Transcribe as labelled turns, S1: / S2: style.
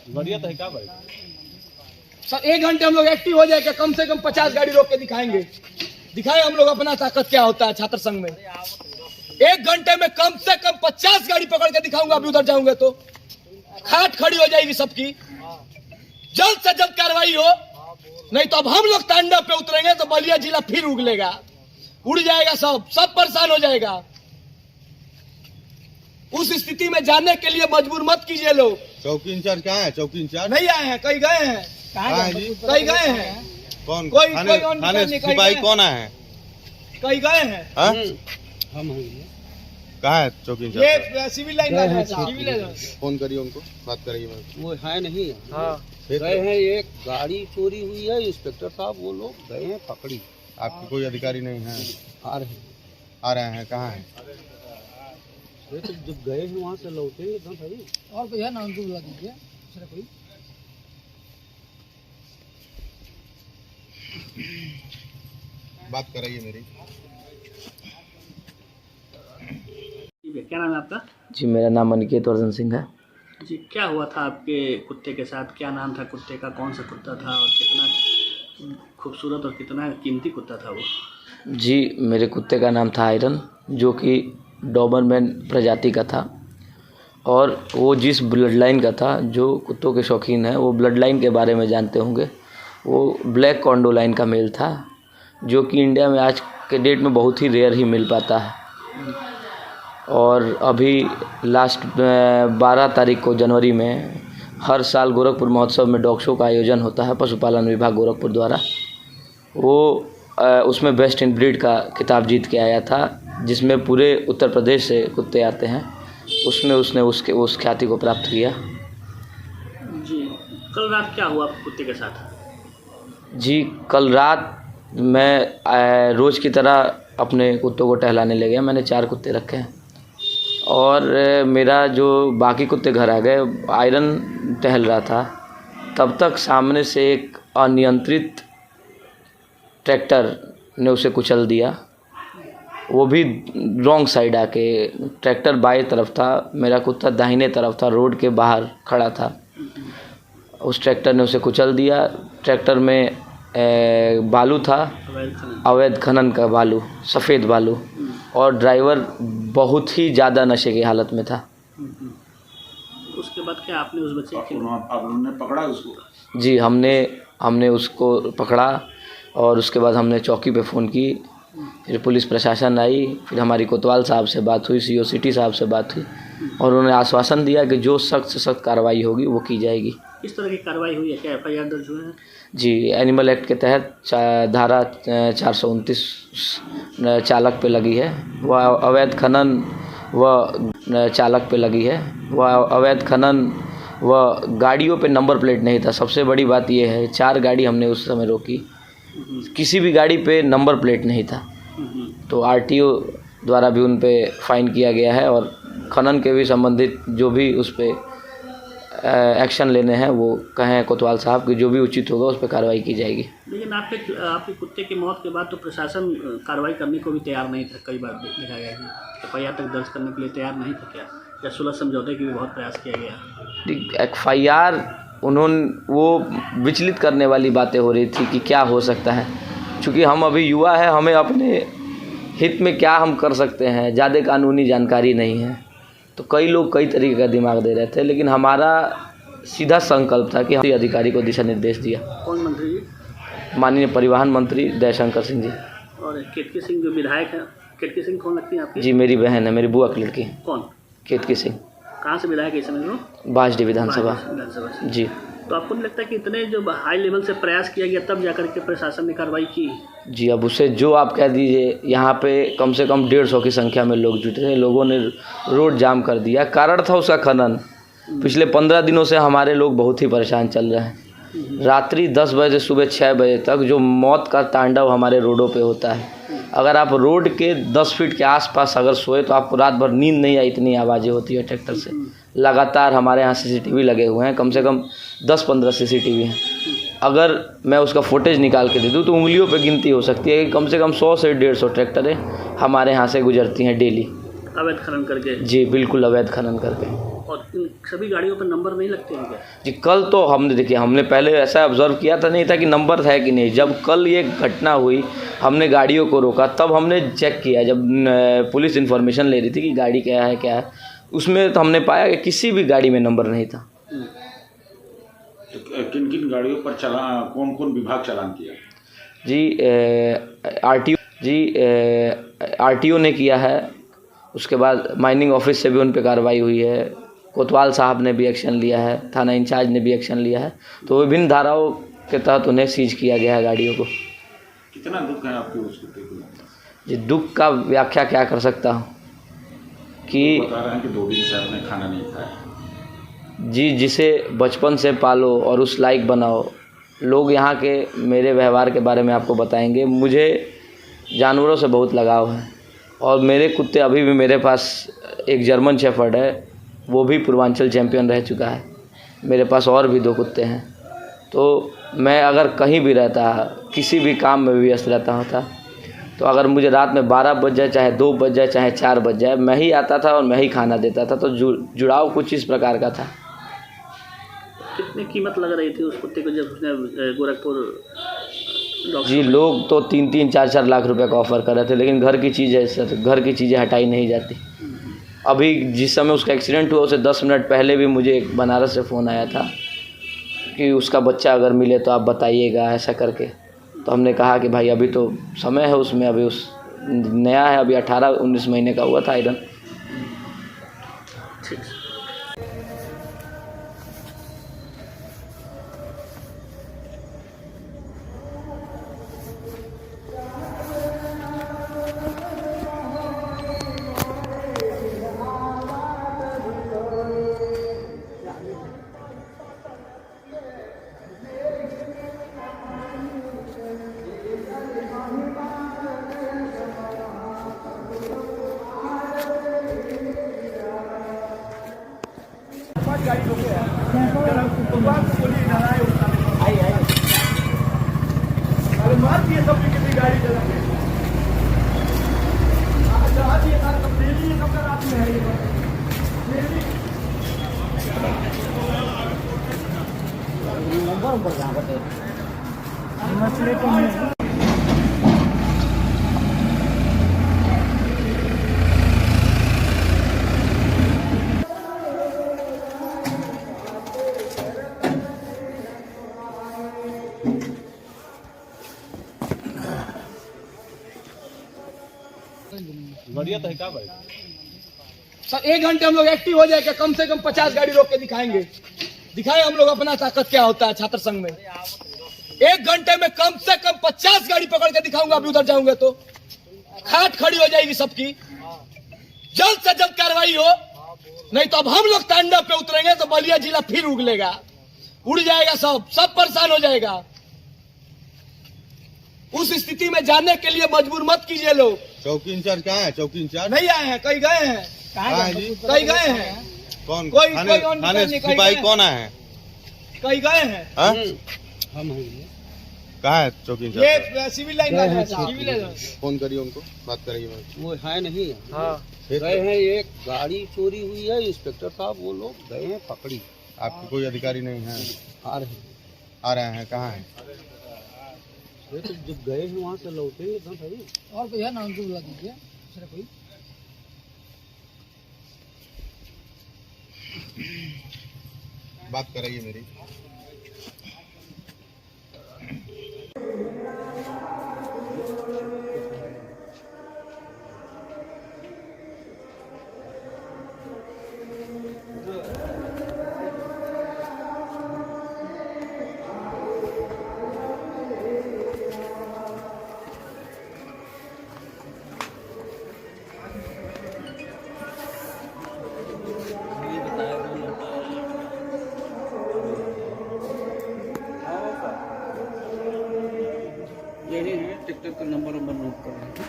S1: बढ़िया तो है क्या भाई।
S2: सर 1 घंटे हम लोग एक्टिव हो जाएगा, कम से कम 50 गाड़ी रोक के दिखाएंगे, दिखाए हम लोग अपना ताकत क्या होता है छात्र संघ में। 1 घंटे में कम से कम 50 गाड़ी पकड़ के दिखाऊंगा। अभी उधर जाऊंगा तो खाट खड़ी हो जाएगी सबकी। जल्द से जल्द कार्रवाई हो, नहीं तो अब हम लोग तांडव पे उतरेंगे तो बलिया जिला फिर उगलेगा, उड़ जाएगा, सब परेशान हो जाएगा। उस स्थिति में जाने के लिए मजबूर मत कीजिए लोग।
S3: चौकी इंचार्ज कहाँ है? चौकी इंचार्ज
S2: नहीं आए हैं, कहीं गए हैं, कहीं गए हैं।
S3: कौन?
S2: कोई
S3: थाने सिपाही कौन आए हैं?
S2: कहीं गए हैं।
S3: हाँ? कहाँ है चौकी इंचार्ज?
S2: ये सिविल लाइन है, सिविल लाइन।
S3: फोन करिए उनको, बात करिए।
S4: वो है नहीं।
S2: हाँ
S4: गए हैं, एक गाड़ी चोरी हुई है, इंस्पेक्टर साहब वो लोग गए हैं पकड़ी।
S3: आपके कोई अधिकारी नहीं है? आ रहे हैं। कहाँ है?
S4: ये तो जब गए हैं वहाँ से लौटेंगे तो भाई।
S2: और कोई है ना, उनको बुला दीजिए कोई।
S3: बात कराइए मेरी।
S1: क्या नाम है आपका?
S5: जी मेरा नाम अनिकेत वर्धन सिंह है।
S1: जी क्या हुआ था आपके कुत्ते के साथ? क्या नाम था कुत्ते का? कौन सा कुत्ता था और कितना खूबसूरत और कितना कीमती कुत्ता था वो?
S5: जी मेरे कुत्ते का नाम था आयरन, जो कि डॉबरमैन प्रजाति का था। और वो जिस ब्लड लाइन का था, जो कुत्तों के शौकीन हैं वो ब्लड लाइन के बारे में जानते होंगे, वो ब्लैक कॉन्डो लाइन का मेल था, जो कि इंडिया में आज के डेट में बहुत ही रेयर ही मिल पाता है। और अभी लास्ट 12 तारीख को जनवरी में हर साल गोरखपुर महोत्सव में डॉग शो का आयोजन होता है पशुपालन विभाग गोरखपुर द्वारा। वो उसमें बेस्ट इन ब्रीड का खिताब जीत के आया था, जिसमें पूरे उत्तर प्रदेश से कुत्ते आते हैं। उसमें उसने उस ख्याति को प्राप्त किया।
S1: जी कल रात क्या हुआ कुत्ते के साथ?
S5: जी कल रात मैं रोज़ की तरह अपने कुत्तों को टहलाने ले गया। मैंने 4 कुत्ते रखे हैं और मेरा जो बाकी कुत्ते घर आ गए। आयरन टहल रहा था, तब तक सामने से एक अनियंत्रित ट्रैक्टर ने उसे कुचल दिया। वो भी रॉन्ग साइड आके, ट्रैक्टर बाएं तरफ था, मेरा कुत्ता दाहिने तरफ था, रोड के बाहर खड़ा था। उस ट्रैक्टर ने उसे कुचल दिया। ट्रैक्टर में बालू था, अवैध खनन का बालू, सफ़ेद बालू, और ड्राइवर बहुत ही ज़्यादा नशे की हालत में था।
S1: उसके बाद क्या आपने उस बच्चे आपने पकड़ा उसको?
S5: जी हमने उसको पकड़ा और उसके बाद हमने चौकी पे फ़ोन की, फिर पुलिस प्रशासन आई, फिर हमारी कोतवाल साहब से बात हुई, CO सिटी साहब से बात हुई, और उन्होंने आश्वासन दिया कि जो सख्त से सख्त कार्रवाई होगी वो की जाएगी।
S1: किस तरह की कार्रवाई हुई है? क्या FIR दर्ज हुए हैं?
S5: जी एनिमल एक्ट के तहत धारा 429 चालक पे लगी है। वह अवैध खनन व चालक पे लगी है। वह अवैध खनन व गाड़ियों पे नंबर प्लेट नहीं था। सबसे बड़ी बात यह है, 4 गाड़ी हमने उस समय रोकी, किसी भी गाड़ी पे नंबर प्लेट नहीं था। तो RTO द्वारा भी उन पे फाइन किया गया है, और खनन के भी संबंधित जो भी उस पर एक्शन लेने हैं वो कहें कोतवाल साहब कि जो भी उचित होगा उस पर कार्रवाई की जाएगी।
S1: लेकिन आपके कुत्ते की मौत के बाद तो प्रशासन कार्रवाई करने को भी तैयार नहीं था। कई बार देखा गया कि FIR तक दर्ज करने के लिए तैयार नहीं था। क्या या सुलह समझौते की भी बहुत प्रयास किया गया?
S5: FIR वो विचलित करने वाली बातें हो रही थी कि क्या हो सकता है। चूँकि हम अभी युवा है, हमें अपने हित में क्या हम कर सकते हैं, ज़्यादा कानूनी जानकारी नहीं है, तो कई लोग कई तरीके का दिमाग दे रहे थे। लेकिन हमारा सीधा संकल्प था कि हम अधिकारी को दिशा निर्देश दिया।
S1: कौन मंत्री जी?
S5: माननीय परिवहन मंत्री दयाशंकर सिंह जी।
S1: और केतकी सिंह जो विधायक हैं, केतकी सिंह कौन लगती है आपकी?
S5: जी मेरी बहन है, मेरी बुआ की लड़की।
S1: कौन?
S5: केतकी सिंह।
S1: कहाँ से विधायक है इस समय वो?
S5: बाजडी विधानसभा।
S1: विधानसभा।
S5: जी
S1: तो आपको नहीं लगता कि इतने जो हाई लेवल से प्रयास किया गया तब जाकर के प्रशासन ने कार्रवाई की?
S5: जी अब उसे जो आप कह दीजिए, यहाँ पे कम से कम 150 की संख्या में लोग जुटे थे। लोगों ने रोड जाम कर दिया। कारण था उसका खनन। पिछले 15 दिनों से हमारे लोग बहुत ही परेशान चल रहे हैं। रात्रि 10 बजे से सुबह 6 बजे तक जो मौत का तांडव हमारे रोडों पे होता है। अगर आप रोड के 10 फीट के आसपास अगर सोए तो आपको रात भर नींद नहीं आई, इतनी आवाज़ें होती है ट्रैक्टर से। लगातार हमारे यहाँ CCTV लगे हुए हैं, कम से कम 10-15 CCTV हैं। अगर मैं उसका फुटेज निकाल के दे दूँ तो उंगलियों पे गिनती हो सकती है कि कम से कम 100 से 150 ट्रैक्टरें हमारे यहाँ से गुजरती हैं डेली।
S1: अवैध खनन करके?
S5: जी बिल्कुल अवैध खनन करके।
S1: और सभी गाड़ियों पर नंबर नहीं लगते हैं क्या?
S5: जी कल तो हमने देखिए, हमने पहले ऐसा ऑब्जर्व किया था, नहीं था कि नंबर है कि नहीं। जब कल ये घटना हुई, हमने गाड़ियों को रोका, तब हमने चेक किया, जब पुलिस इन्फॉर्मेशन ले रही थी कि गाड़ी क्या है, उसमें तो हमने पाया कि किसी भी गाड़ी में नंबर नहीं था।
S6: तो किन किन गाड़ियों पर कौन कौन विभाग चालान किया? आरटीओ ने किया है, उसके बाद माइनिंग ऑफिस से भी उन पर कार्रवाई हुई है, कोतवाल साहब ने भी एक्शन लिया है, थाना इंचार्ज ने भी एक्शन लिया है। तो विभिन्न धाराओं के तहत उन्हें सीज किया गया है गाड़ियों को। कितना दुख है आपके उस कुत्ते को?
S5: जी दुख का व्याख्या क्या कर सकता हूँ कि
S6: बता रहे हैं कि 2 दिन से आपने खाना नहीं खाया।
S5: जी जिसे बचपन से पालो और उस लायक बनाओ। लोग यहाँ के मेरे व्यवहार के बारे में आपको बताएंगे। मुझे जानवरों से बहुत लगाव है और मेरे कुत्ते अभी भी मेरे पास, एक जर्मन शेफर्ड है, वो भी पूर्वांचल चैंपियन रह चुका है। मेरे पास और भी 2 कुत्ते हैं। तो मैं अगर कहीं भी रहता, किसी भी काम में भी व्यस्त रहता होता, तो अगर मुझे रात में 12 बज जाए, चाहे 2 बज जाए, चाहे 4 बज जाए, मैं ही आता था और मैं ही खाना देता था। तो जुड़ाव कुछ इस प्रकार का था।
S1: कितनी कीमत लग रही थी उस कुत्ते को जब उसने गोरखपुर?
S5: जी लोग तो 3-3, 4-4 लाख रुपए का ऑफ़र कर रहे थे, लेकिन घर की चीज़ है सर, घर की चीज़ें हटाई नहीं जाती। अभी जिस समय उसका एक्सीडेंट हुआ, उससे 10 मिनट पहले भी मुझे एक बनारस से फ़ोन आया था कि उसका बच्चा अगर मिले तो आप बताइएगा, ऐसा करके। तो हमने कहा कि भाई अभी तो समय है उसमें, अभी उस नया है, अभी 18-19 महीने का हुआ था आयरन।
S1: ठीक।
S2: गाड़ी रोके हैं, अरे मार दिए सब कितनी गाड़ी चला के रात में है ये
S3: बढ़िया तो है क्या भाई?
S2: सर 1 घंटे हम लोग एक्टिव हो जाएगा, कम से कम 50 गाड़ी रोक के दिखाएं हम लोग अपना ताकत क्या होता है छात्र संघ में। 1 घंटे में कम से कम 50 गाड़ी पकड़ के दिखाऊंगा। अभी उधर जाऊंगा तो खाट खड़ी हो जाएगी सबकी। जल्द से जल्द कार्रवाई हो, नहीं तो अब हम लोग तांडव पे उतरेंगे तो बलिया जिला फिर उगलेगा, उड़ जाएगा, सब परेशान हो जाएगा। उस स्थिति में जाने के लिए मजबूर मत कीजिए लोग।
S3: चौकी इंचार्ज कहाँ है? चौकी इंचार्ज
S2: नहीं आए हैं, कहीं गए हैं, कहीं गए हैं।
S3: कौन?
S2: कोई
S3: थाने सिपाही कौन आए हैं?
S2: कहीं गए हैं।
S3: हम कहाँ है चौकी इंचार्ज?
S2: ये सिविल लाइन है, सिविल लाइन।
S3: फोन करिए उनको, बात करिए।
S4: वो है नहीं।
S2: हाँ
S4: गए हैं, एक गाड़ी चोरी हुई है, इंस्पेक्टर साहब वो लोग गए हैं, पकड़ी।
S3: आपके कोई अधिकारी नहीं है? आ रहे हैं, कहाँ है?
S4: ये तो जब गए हैं वहाँ से लौटेंगे तो सही।
S2: और भैया नाम को बुला दीजिए कोई।
S3: बात कराइए मेरी।
S4: ट्रैक्टर का नंबर नोट कर रहे हैं।